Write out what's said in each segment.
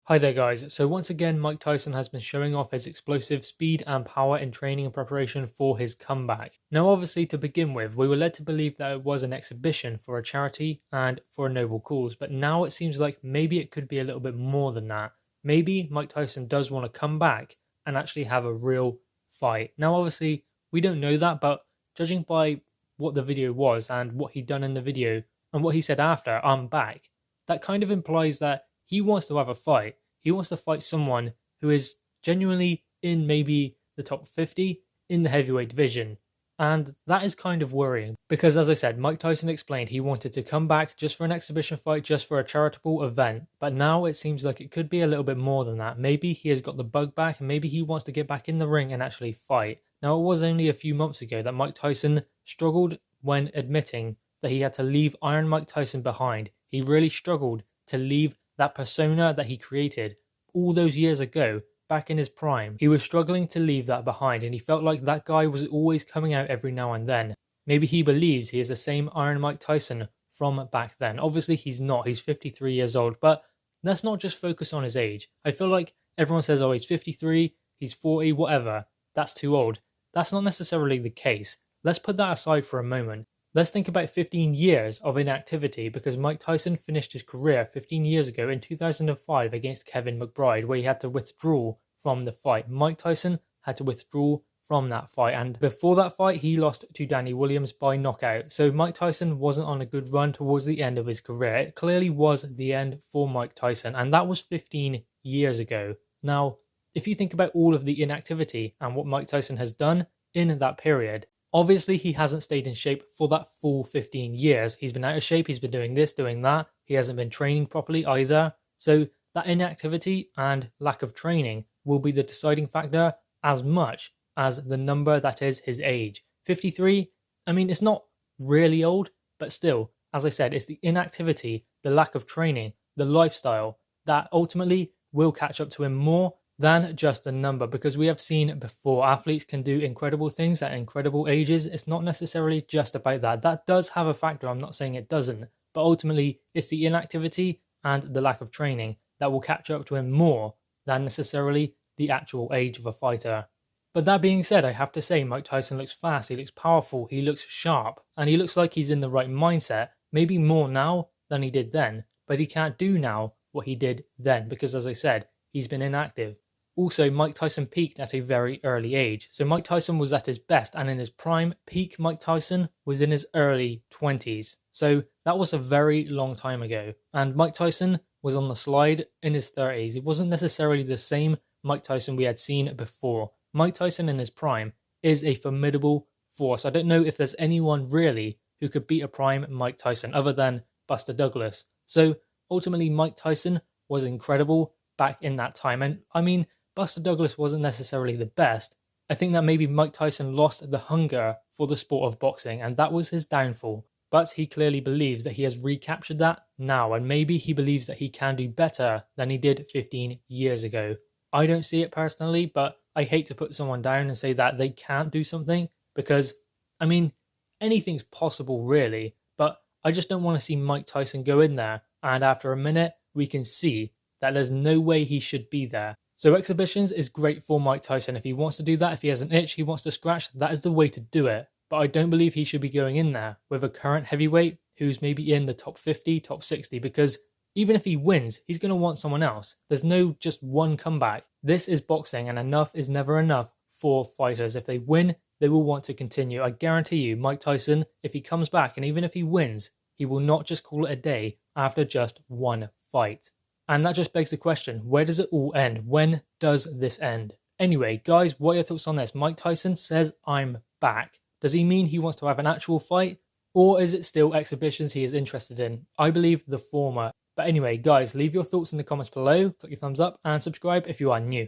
Hi there guys, so once again Mike Tyson has been showing off his explosive speed and power in training and preparation for his comeback. Now obviously to begin with, we were led to believe that it was an exhibition for a charity and for a noble cause, but now it seems like maybe it could be a little bit more than that. Maybe Mike Tyson does want to come back and actually have a real fight. Now obviously we don't know that, but judging by what the video was and what he'd done in the video and what he said after, "I'm back," that kind of implies that he wants to have a fight. He wants to fight someone who is genuinely in maybe the top 50 in the heavyweight division. And that is kind of worrying because, as I said, Mike Tyson explained he wanted to come back just for an exhibition fight, just for a charitable event. But now it seems like it could be a little bit more than that. Maybe he has got the bug back and maybe he wants to get back in the ring and actually fight. Now, it was only a few months ago that Mike Tyson struggled when admitting that he had to leave Iron Mike Tyson behind. He really struggled to leave that persona that he created all those years ago, back in his prime. He was struggling to leave that behind and he felt like that guy was always coming out every now and then. Maybe he believes he is the same Iron Mike Tyson from back then. Obviously he's not, he's 53 years old, but let's not just focus on his age. I feel like everyone says, oh, he's 53, he's 40, whatever, that's too old. That's not necessarily the case. Let's put that aside for a moment. Let's think about 15 years of inactivity because Mike Tyson finished his career 15 years ago in 2005 against Kevin McBride, where he had to withdraw from the fight. Mike Tyson had to withdraw from that fight, and before that fight he lost to Danny Williams by knockout. So Mike Tyson wasn't on a good run towards the end of his career. It clearly was the end for Mike Tyson, and that was 15 years ago. Now, if you think about all of the inactivity and what Mike Tyson has done in that period, obviously, he hasn't stayed in shape for that full 15 years. He's been out of shape, he's been doing this, doing that. He hasn't been training properly either. So that inactivity and lack of training will be the deciding factor as much as the number that is his age. 53, I mean, it's not really old, but still, as I said, it's the inactivity, the lack of training, the lifestyle that ultimately will catch up to him more than just a number, because we have seen before athletes can do incredible things at incredible ages. It's not necessarily just about that. That does have a factor, I'm not saying it doesn't, but ultimately it's the inactivity and the lack of training that will catch up to him more than necessarily the actual age of a fighter. But that being said, I have to say Mike Tyson looks fast, he looks powerful, he looks sharp, and he looks like he's in the right mindset, maybe more now than he did then, but he can't do now what he did then because, as I said, he's been inactive. Also, Mike Tyson peaked at a very early age. So Mike Tyson was at his best and in his prime. Peak Mike Tyson was in his early 20s. So that was a very long time ago. And Mike Tyson was on the slide in his 30s. It wasn't necessarily the same Mike Tyson we had seen before. Mike Tyson in his prime is a formidable force. I don't know if there's anyone really who could beat a prime Mike Tyson other than Buster Douglas. So ultimately Mike Tyson was incredible back in that time. And I mean, Buster Douglas wasn't necessarily the best. I think that maybe Mike Tyson lost the hunger for the sport of boxing and that was his downfall. But he clearly believes that he has recaptured that now, and maybe he believes that he can do better than he did 15 years ago. I don't see it personally, but I hate to put someone down and say that they can't do something because, I mean, anything's possible really, but I just don't want to see Mike Tyson go in there and after a minute we can see that there's no way he should be there. So exhibitions is great for Mike Tyson. If he wants to do that, if he has an itch he wants to scratch, that is the way to do it. But I don't believe he should be going in there with a current heavyweight who's maybe in the top 50, top 60, because even if he wins, he's going to want someone else. There's no just one comeback. This is boxing and enough is never enough for fighters. If they win, they will want to continue. I guarantee you, Mike Tyson, if he comes back and even if he wins, he will not just call it a day after just one fight. And that just begs the question, where does it all end? When does this end? Anyway, guys, what are your thoughts on this? Mike Tyson says, "I'm back." Does he mean he wants to have an actual fight? Or is it still exhibitions he is interested in? I believe the former. But anyway, guys, leave your thoughts in the comments below, click your thumbs up and subscribe if you are new.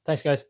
Thanks, guys.